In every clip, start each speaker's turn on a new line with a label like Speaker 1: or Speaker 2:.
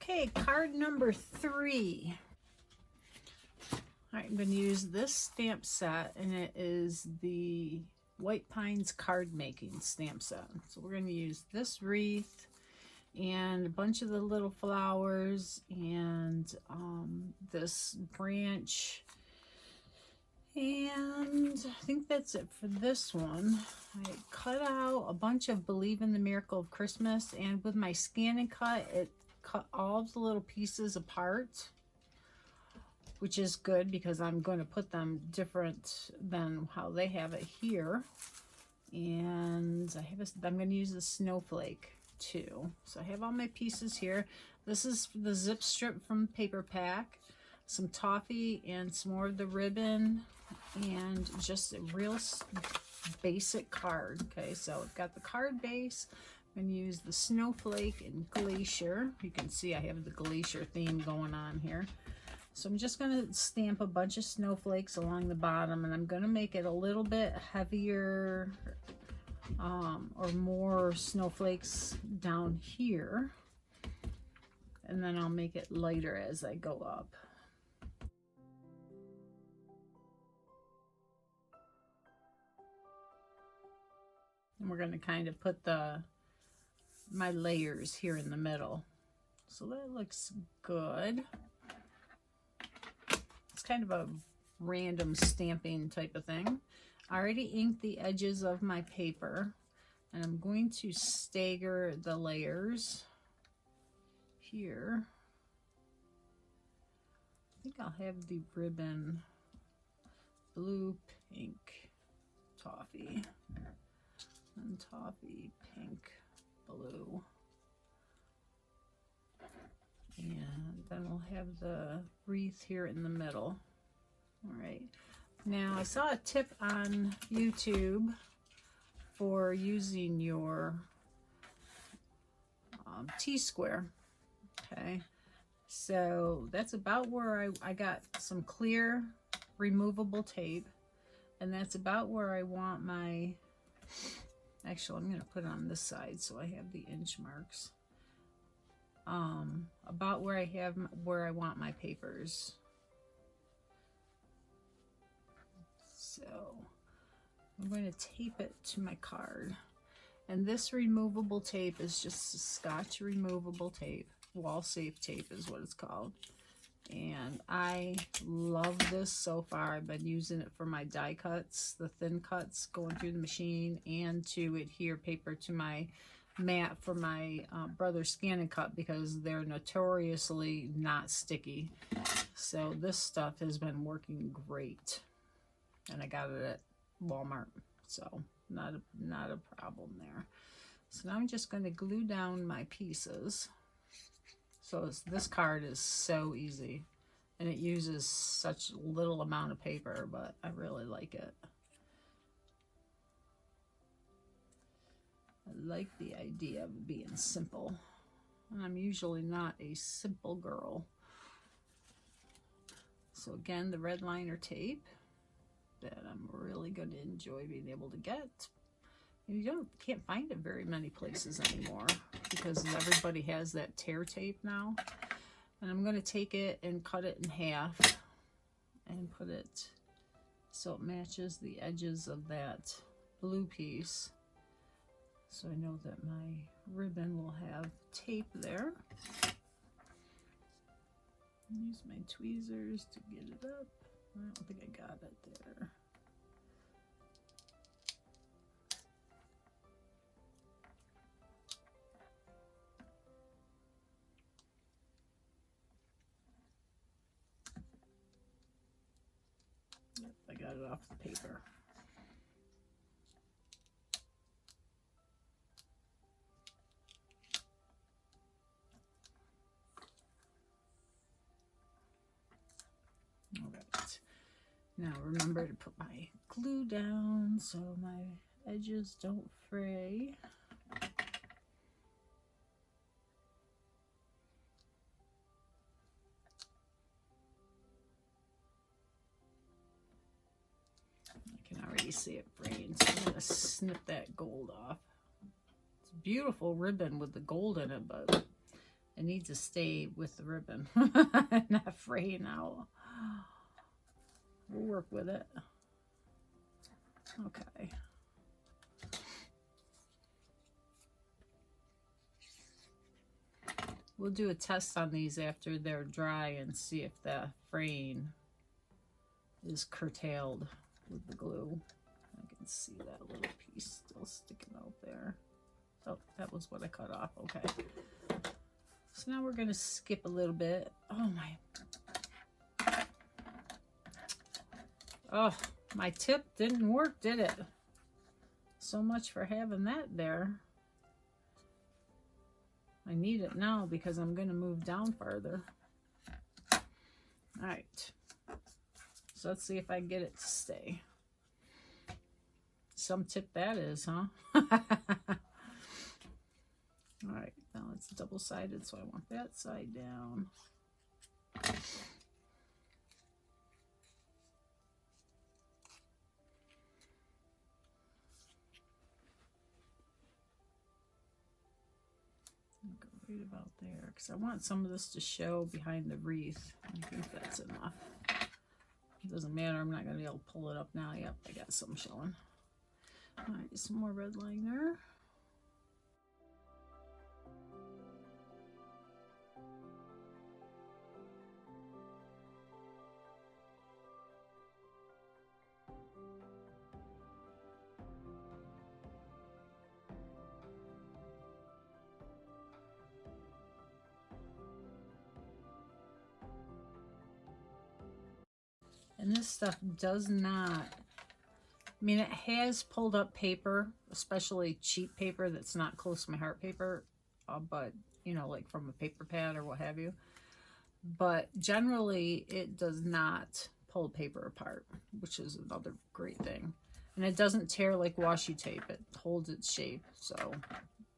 Speaker 1: Okay, card number 3. All right, I'm going to use this stamp set, and it is the White Pines card making stamp set. So we're going to use this wreath and a bunch of the little flowers and this branch. And I think that's it for this one. I cut out a bunch of Believe in the Miracle of Christmas, and with my scan and cut, it cut all of the little pieces apart, which is good because I'm going to put them different than how they have it here. And I'm going to use the snowflake too. So I have all my pieces here. This is the zip strip from Paper Pack, some toffee and some more of the ribbon, and just a real basic card. Okay, so I've got the card base. I'm going to use the snowflake and glacier. You can see I have the glacier theme going on here. So I'm just going to stamp a bunch of snowflakes along the bottom, and I'm going to make it a little bit heavier or more snowflakes down here. And then I'll make it lighter as I go up. And we're going to kind of put my layers here in the middle. So that looks good. It's kind of a random stamping type of thing. I already inked the edges of my paper, and I'm going to stagger the layers here. I think I'll have the ribbon blue, pink, toffee, and toffee, pink, blue. And then we'll have the wreath here in the middle. All right. Now, I saw a tip on YouTube for using your T-square. Okay. So that's about where I got some clear removable tape. And that's about where I want my... Actually, I'm going to put it on this side so I have the inch marks. About where I want my papers. So I'm going to tape it to my card. And this removable tape is just Scotch removable tape. Wall safe tape is what it's called. And I love this so far. I've been using it for my die cuts, the thin cuts going through the machine, and to adhere paper to my mat for my brother's scan and cut, because they're notoriously not sticky. So this stuff has been working great. And I got it at Walmart, so not a problem there. So now I'm just going to glue down my pieces. So this card is so easy, and it uses such little amount of paper, but I really like it. I like the idea of it being simple, and I'm usually not a simple girl. So again, the red liner tape that I'm really going to enjoy being able to get. You can't find it very many places anymore because everybody has that tear tape now. And I'm going to take it and cut it in half and put it so it matches the edges of that blue piece. So I know that my ribbon will have tape there. Use my tweezers to get it up. I don't think I got it there. Yep, I got it off the paper. All right. Now remember to put my glue down so my edges don't fray. I can already see it fraying, so I'm going to snip that gold off. It's a beautiful ribbon with the gold in it, but It needs to stay with the ribbon, not fraying out. We'll work with it. Okay. We'll do a test on these after they're dry and see if the fraying is curtailed with the glue. I can see that little piece still sticking out there. Oh, that was what I cut off. Okay. So now we're going to skip a little bit. Oh my tip didn't work, did it? So much for having that there. I need it now because I'm going to move down farther. All right. So let's see if I can get it to stay. Some tip that is, huh? All right, now it's double-sided, so I want that side down. I'll go right about there, because I want some of this to show behind the wreath. I think that's enough. It doesn't matter, I'm not going to be able to pull it up now. Yep, I got some showing. All right, some more red liner. And this stuff does not, I mean, it has pulled up paper, especially cheap paper that's not close to my heart paper, but, you know, like from a paper pad or what have you. But generally, it does not pull paper apart, which is another great thing. And it doesn't tear like washi tape. It holds its shape. So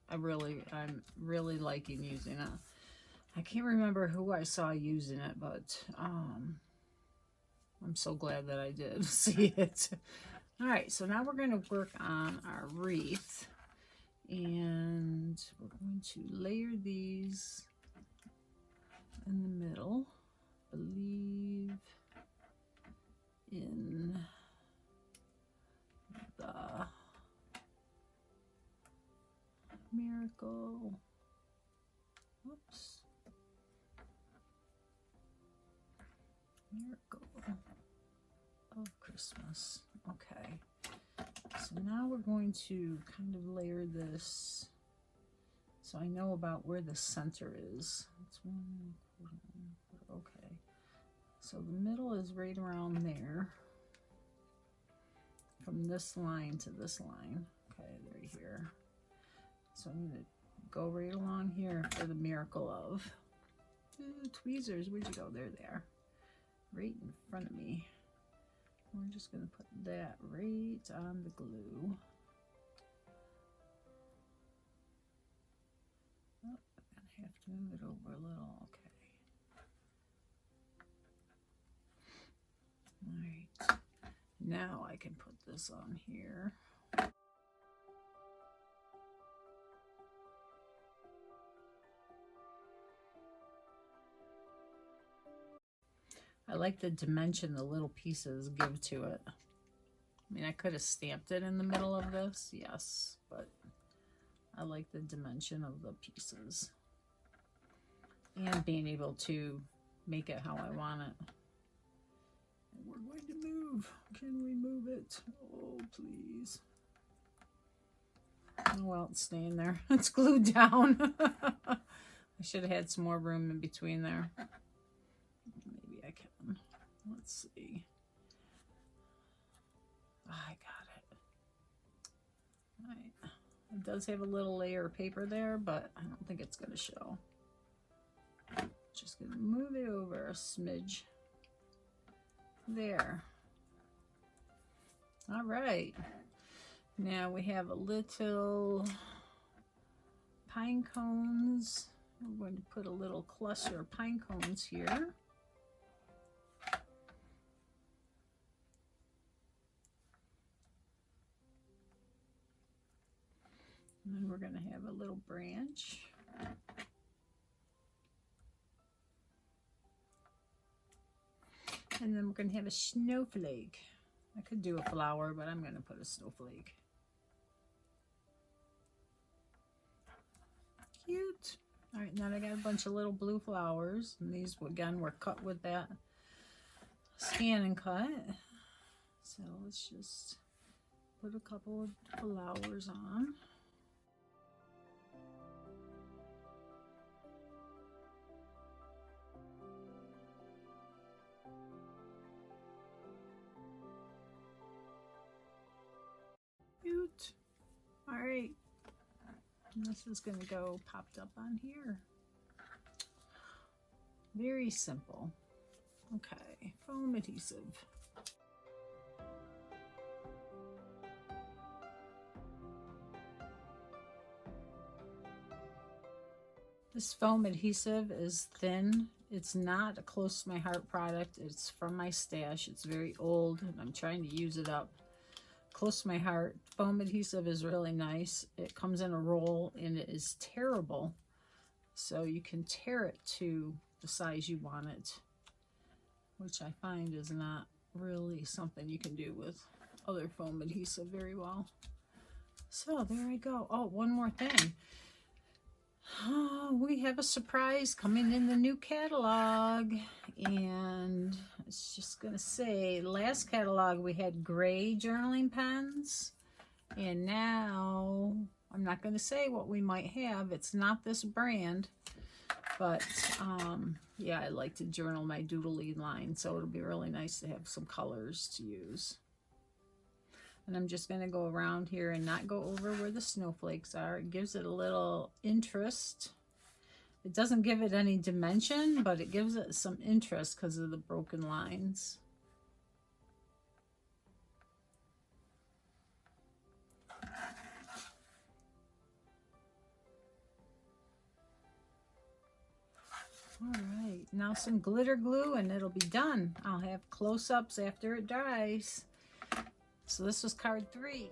Speaker 1: I'm really liking using it. I can't remember who I saw using it, but I'm so glad that I did see it. All right, so now we're going to work on our wreath. And we're going to layer these in the middle. Believe in the miracle. Whoops. Miracle of Christmas. Okay. So now we're going to kind of layer this so I know about where the center is. It's 1 quarter. Okay. So the middle is right around there. From this line to this line. Okay, right here. So I'm going to go right along here for the miracle of. Ooh, tweezers, where'd you go? There they are. Right in front of me. We're just going to put that right on the glue. Oh, I'm going to have to move it over a little. Okay. All right. Now I can put this on here. I like the dimension the little pieces give to it. I mean, I could have stamped it in the middle of this, yes, but I like the dimension of the pieces. And being able to make it how I want it. And we're going to move. Can we move it? Oh, please. Oh, well, it's staying there. It's glued down. I should have had some more room in between there. Maybe I can. Let's see. I got it. All right. It does have a little layer of paper there, but I don't think it's going to show. Just going to move it over a smidge. There. All right. Now we have a little pine cones. We're going to put a little cluster of pine cones here. And then we're going to have a little branch. And then we're going to have a snowflake. I could do a flower, but I'm going to put a snowflake. Cute. All right, now I got a bunch of little blue flowers. And these, again, were cut with that scan and cut. So let's just put a couple of flowers on. Cute. All right. And this is going to go popped up on here. Very simple. Okay, foam adhesive. This foam adhesive is thin. It's not a close to my heart product. It's from my stash. It's very old and I'm trying to use it up. Close to my heart. Foam adhesive is really nice. It comes in a roll and it is tearable. So you can tear it to the size you want it, which I find is not really something you can do with other foam adhesive very well. So there I go. Oh, one more thing. Oh, we have a surprise coming in the new catalog, and it's just gonna say, last catalog we had gray journaling pens, and now I'm not gonna say what we might have. It's not this brand, but yeah, I like to journal my doodly line, so it'll be really nice to have some colors to use. And I'm just going to go around here and not go over where the snowflakes are. It gives it a little interest. It doesn't give it any dimension, but it gives it some interest because of the broken lines. All right, now some glitter glue and it'll be done. I'll have close-ups after it dries. So this was card 3.